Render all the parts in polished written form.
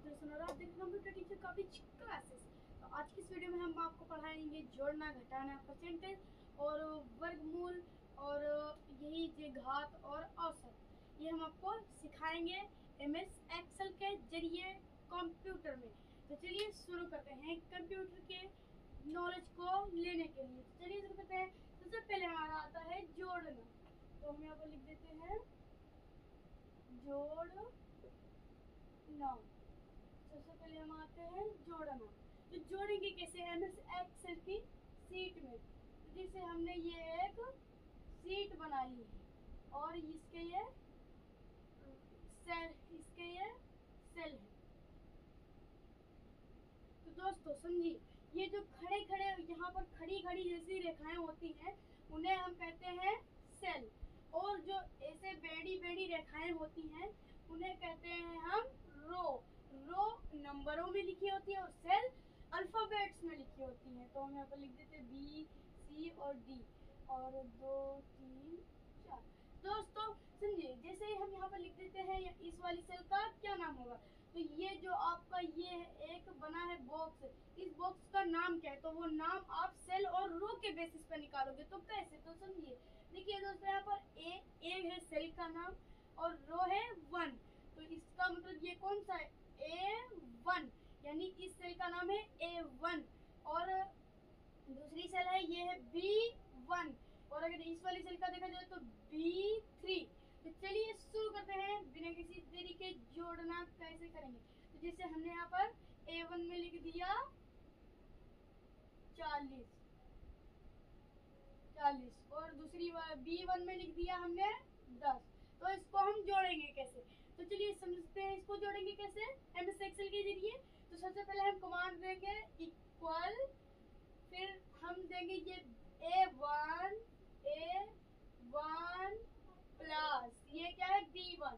दर्शन और आप देख रहे हैं कंप्यूटर टीचर कॉलेज क्लासेस। तो आज की इस वीडियो में हम आपको पढ़ाएंगे जोड़ना, घटाना, परसेंटेज और वर्गमूल और यही जे घात और औसत। ये हम आपको सिखाएंगे एमएस एक्सेल के जरिए कंप्यूटर में। तो चलिए शुरू करते हैं कंप्यूटर के नॉलेज को लेने के लिए। तो चलिए शुरू करते हैं। सबसे पहले हमारा आता है जोड़ना। तो हम यहाँ पर लिख देते हैं जोड़ना। सबसे पहले हम आते हैं जोड़ना। तो जोड़ेंगे कैसे? एमएस एक्सेल की सीट में। तो जैसे हमने ये एक सीट बना ली है और इसके ये सेल है। तो दोस्तों समझिए, ये जो खड़े खड़े यहाँ पर खड़ी खड़ी जैसी रेखाएं होती हैं उन्हें हम कहते हैं सेल, और जो ऐसे बेड़ी बेड़ी रेखाएं होती हैं उन्हें कहते हैं हम रो। रो नंबरों में लिखी होती है और सेल अल्फाबेट्स में लिखी होती हैं। तो हम यहाँ पर लिख देते हैं बी, सी और डी और 2 3 4। दोस्तों समझिए, जैसे ही हम यहाँ पर लिख देते हैं इस वाली सेल का क्या नाम होगा, तो ये जो आपका ये एक बना है बॉक्स, इस बॉक्स का नाम क्या है? तो वो नाम आप सेल और रो के बेसिस पर निकालोगे। तो कैसे? तो समझिए, देखिए दोस्तों, यहाँ पर ए है सेल का नाम और रो है 1। तो इसका मतलब ये कौन सा है? A1, यानी इस सेल का नाम है A1 और दूसरी सेल है ये है B1 और अगर इस वाली सेल का देखा जाए तो B3। तो चलिए शुरू करते हैं बिना किसी देरी के जोड़ना कैसे करेंगे। तो जैसे हमने यहाँ पर A1 में लिख दिया 40 और दूसरी B1 में लिख दिया हमने 10। तो इसको हम जोड़ेंगे कैसे? तो चलिए समझते हैं इसको जोड़ेंगे कैसे एमएस एक्सेल के जरिए। तो सबसे पहले हम कमांड देंगे इक्वल, फिर हम देंगे ये A1 प्लस ये क्या है B1,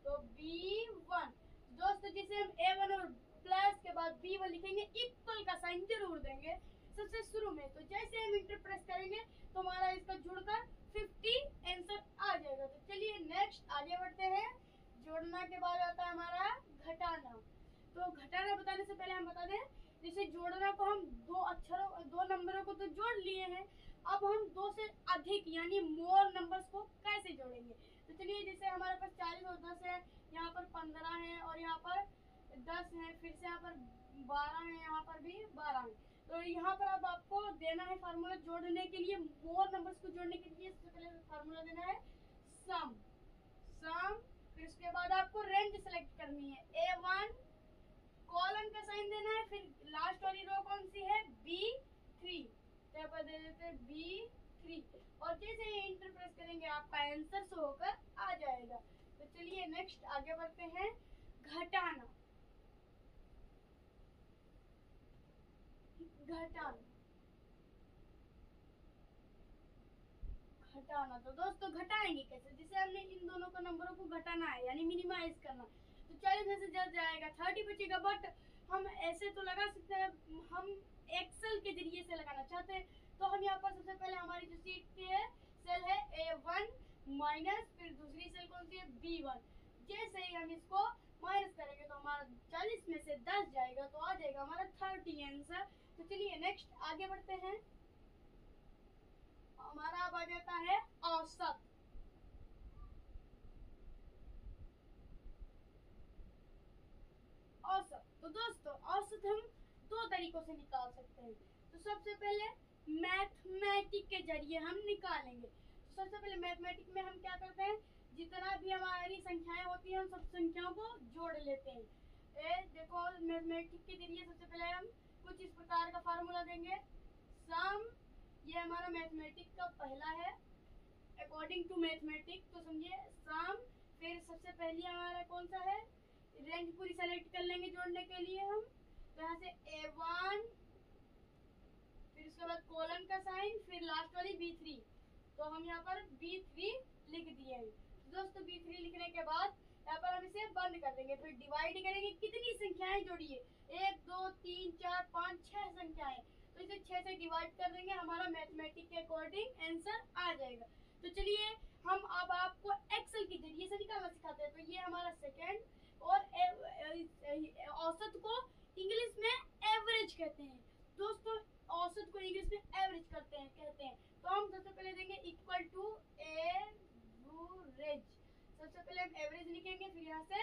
तो B1। दोस्तों जैसे हम A1 और प्लस के बाद B1 लिखेंगे, इक्वल का साइन जरूर देंगे सबसे शुरू में। तो जैसे हम इंटर प्रेस करेंगे तो हमारा इसका जुड़कर 50 आंसर आ जाएगा। तो चलिए नेक्स्ट आगे बढ़ते हैं। जोड़ना के बाद आता है हमारा घटाना। तो घटाना बताने से पहले हम बता दें, जैसे जोड़ना को हम दो नंबरों को तो जोड़ लिए हैं, अब हम 2 से अधिक यानी मोर नंबर्स को कैसे जोड़ेंगे। तो चलिए, जैसे हमारे पास 40 और 10 है, यहाँ पर 15 है और यहाँ पर 10 है, फिर से यहाँ पर 12 है, यहाँ पर भी 12 है। तो यहाँ पर अब आपको देना है फार्मूला जोड़ने के लिए, मोर नंबर्स को जोड़ने के लिए सबसे पहले फार्मूला देना है सम। फिर उसके बाद आपको रेंज सेलेक्ट करनी है, A1 कॉलन का साइन देना है, फिर लास्ट वाली रो कौन सी है? B3। तो यहाँ पर दे देते हैं B3 और जैसे ही इंटर प्रेस करेंगे आपका आंसर शो होकर आ जाएगा। तो चलिए नेक्स्ट आगे बढ़ते हैं। घटाना। तो दोस्तों घटाएंगे कैसे? जैसे हमने इन दोनों को नंबरों को घटाना है यानी मिनिमाइज करना। तो 40 में से जब जाएगा 30 बचेगा, बट हम ऐसे तो लगा सकते हैं, हम एक्सेल के जरिए से लगाना चाहते हैं। तो हम यहाँ पर सबसे पहले हमारी जो सीट की है सेल है A1 माइनस, फिर दूसरी सेल कौन सी है? B1। जैसे ही हम इसको माइनस करेंगे तो हमारा 40 में से 10 जाएगा तो आ जाएगा हमारा 30 आंसर। तो चलिए नेक्स्ट आगे बढ़ते हैं। हमारा अब आ जाता है औसत। तो दोस्तों औसत हम 2 तरीकों से निकाल सकते हैं। तो सबसे पहले मैथमेटिक के जरिए हम निकालेंगे। तो सबसे पहले मैथमेटिक में हम क्या करते हैं, जितना भी हमारी संख्याएं होती हैं हम सब संख्याओं को जोड़ लेते हैं। देखो मैथमेटिक के जरिए सबसे पहले हम कुछ इस प्रकार का फार्मूला देंगे, सम, ये हमारा मैथमेटिक का पहला है अकॉर्डिंग टू मैथमेटिक। तो समझिए सम, फिर सबसे पहले हमारा कौन सा है? रेंज पूरी सेलेक्ट कर लेंगे जोड़ने के लिए हम। तो यहाँ से A1, फिर उसके बाद कोलन का साइन, फिर लास्ट वाली B3। तो हम यहाँ पर B3 लिख दिए हैं। तो दोस्तों B3 लिखने के बाद यहाँ पर हम इसे बंद कर देंगे, फिर डिवाइड करेंगे। कितनी संख्याएं जोड़िए? 1 2 3 4 5 6 संख्याएं। तो इसे 6 से डिवाइड कर देंगे, हमारा मैथमेटिक के अकॉर्डिंग आंसर आ जाएगा। तो चलिए हम अब आपको एक्सेल के जरिए से निकालना सिखाते हैं। तो ये हमारा सेकेंड और हम एवरेज लिखेंगे, फिर यहाँ से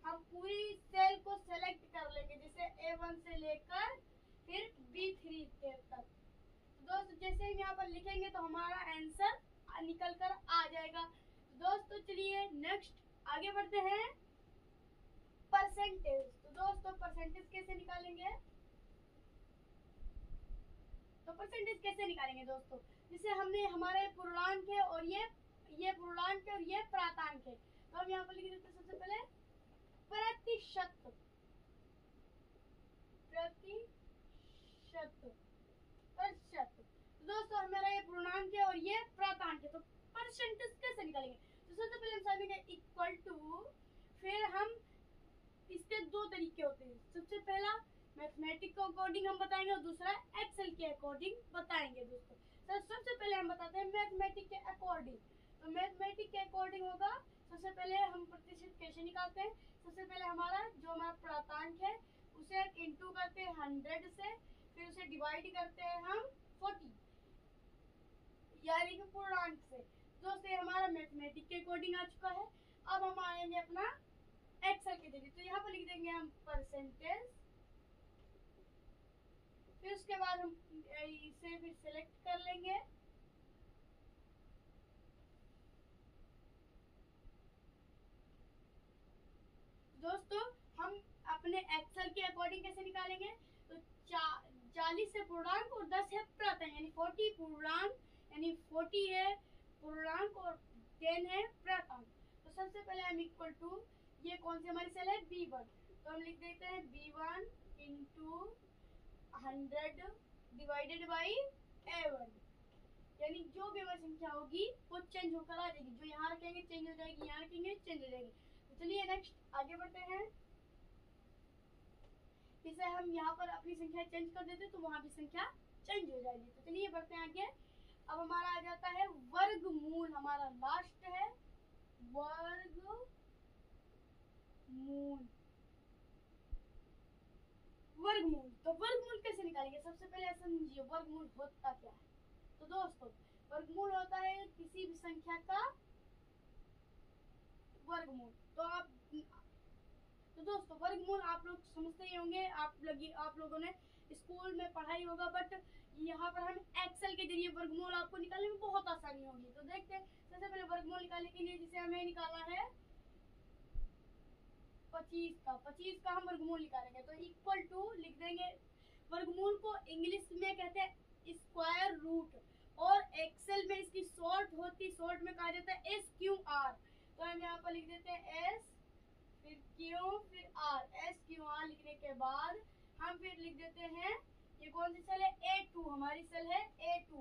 हम पूरी सेल को सेलेक्ट कर लेंगे, जैसे A1 से लेकर फिर B3 तक। तो दोस्तों जैसे हम यहाँ पर लिखेंगे तो हमारा आंसर निकल कर आ जाएगा। तो दोस्तों चलिए नेक्स्ट आगे बढ़ते हैं, परसेंटेज। तो दोस्तों परसेंटेज कैसे निकालेंगे? तो परसेंटेज कैसे निकालेंगे दोस्तों? जैसे हमने हमारे पूर्णांक है और ये पूर्णांक है और ये प्रातांक है, तो हम यहाँ पर लिख देते हैं सबसे पहले प्रतिशत। तो दोस्तों हमारा ये पूर्णांक है और ये प्रातांक है, तो परसेंटेज कैसे निकालेंगे? तो सबसे पहले हम समझेंगे इक्वल टू, फिर हम इसके दो तरीके होते हैं। सबसे पहला मैथमेटिक के अकॉर्डिंग हम बताएंगे और दूसरा एक्सेल के अकॉर्डिंग बताएंगे दोस्तों। तो सबसे पहले हम बताते हैं मैथमेटिक के अकॉर्डिंग। तो मैथमेटिक के अकॉर्डिंग होगा, सबसे पहले हम प्रतिशत कैसे निकालते हैं? सबसे पहले हमारा प्रातांक है उसे इंटू करते हैं 100 से, फिर उसे डिवाइड करते हैं हम 40 यानी कि पूर्णांक से। दोस्तों हमारा मैथमेटिक के अकॉर्डिंग आ चुका है। अब हम आएंगे अपना एक्सेल के जरिए, तो यहाँ पर लिख देंगे हम परसेंटेज, फिर उसके बाद हम इसे फिर सेलेक्ट कर लेंगे। दोस्तों हम अपने एक्सेल के अकॉर्डिंग कैसे निकालेंगे? तो 40 है पूर्णांक और 10 है प्रातांक, यानी 40 पूर्णांक, यानी 40 है पूर्णांक और 10 है प्रातांक। तो सबसे पहले हम इक्वल टू, ये कौन सी हमारी सेल है? B1, तो हम लिख देते हैं B1 into 100 divided by A1, यानी जो भी हमारी संख्या होगी वो चेंज होकर आ जाएगी, जो यहाँ रखेंगे चेंज हो जाएगी, यहाँ रखेंगे चेंज हो जाएगी। तो चलिए नेक्स्ट आगे बढ़ते हैं। जैसे हम यहाँ पर अपनी संख्या चेंज कर देते तो वहां भी संख्या चेंज हो जाएगी। तो चलिए बढ़ते हैं आगे। अब हमारा आ जाता है वर्गमूल, हमारा लास्ट है वर्गमूल। वर्गमूल, तो वर्गमूल कैसे निकालेंगे? सबसे पहले समझिए वर्गमूल होता क्या है। तो दोस्तों वर्गमूल होता है किसी भी संख्या का वर्गमूल। तो दोस्तों वर्गमूल आप लोग समझते ही होंगे, आप लोगों ने स्कूल में पढ़ाई होगा, बट यहाँ पर हम एक्सेल के जरिए वर्गमूल आपको निकालने में बहुत आसानी होगी। तो देखते हैं सबसे पहले वर्गमूल निकालने के लिए, जिसे हमें निकाला है 25 का हम वर्गमूल निकालेंगे। तो इक्वल टू लिख देंगे, वर्गमूल को इंग्लिश में कहते हैं स्क्वायर रूट, और एक्सेल में इसकी शॉर्ट में कहा जाता है SQR। तो हम यहाँ पर लिख देते हैं S फिर Q फिर R, SQR लिखने के बाद हम फिर लिख देते हैं, ये कौन सी सेल है? A2, हमारी सेल है A2।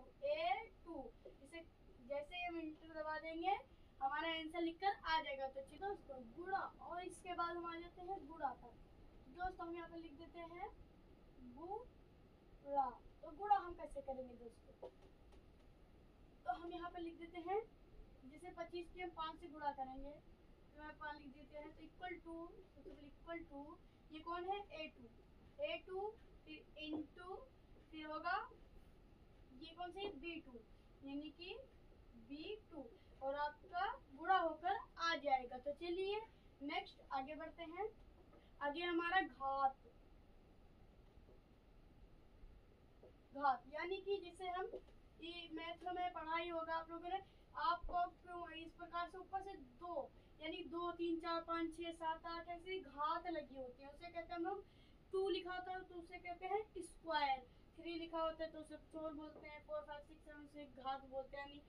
इसे जैसे हम इंटर दबा देंगे हमारा आंसर लिखकर आ जाएगा। तो दोस्तों गुणा, और इसके बाद हम आ जाते हैं गुणा पर। दोस्तों हम यहाँ पर लिख देते हैं गुणा। तो गुणा हम कैसे करेंगे दोस्तों? तो हम यहाँ पर लिख देते हैं, जैसे 25 की हम 5 से गुणा करेंगे, तो यहाँ पर लिख देते हैं, तो इक्वल टू ये कौन है? A2 फिर इंटू फिर होगा ये कौन सी? B2, यानी कि B2, और आपका गुणा होकर आ जाएगा। तो चलिए नेक्स्ट आगे बढ़ते हैं। आगे हमारा घात, यानी कि जैसे हम ये मैथ में पढ़ाई होगा आप लोगों ने, आपको इस प्रकार से ऊपर से 2 यानी 2 3 4 5 6 7 8 ऐसी घात लगी होती है, उसे कहते हैं हम लोग 2 लिखा होता है तो उसे कहते हैं स्क्वायर, 3 लिखा होता है तो उसे 4 बोलते हैं, 4 5 6 7 उसे घात बोलते हैं, यानी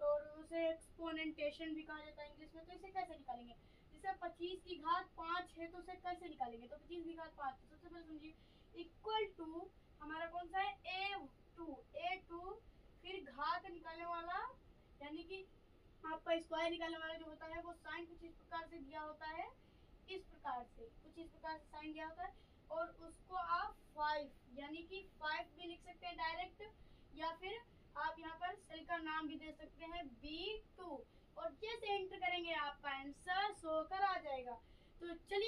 और उसे एक्सपोनेंटेशन भी कहा जाता है इंग्लिश में। तो इसे कैसे निकालेंगे? जैसे 25 की घात 5 है तो उसे कैसे निकालेंगे? तो 25 की घात 5, तो सबसे पहले समझिए इक्वल टू हमारा कौन सा है? A2 फिर घात निकालने वाला, यानी कि आपका स्क्वायर निकालने वाला जो होता है वो साइन कुछ इस प्रकार से दिया होता है, इस प्रकार से साइन दिया होता है, और उसको आप 5 यानी कि 5 भी लिख सकते हैं डायरेक्ट, या फिर आप यहाँ पर सेल का नाम भी दे सकते हैं B2, और जैसे एंटर करेंगे आपका आंसर शो कर आ जाएगा। तो चलिए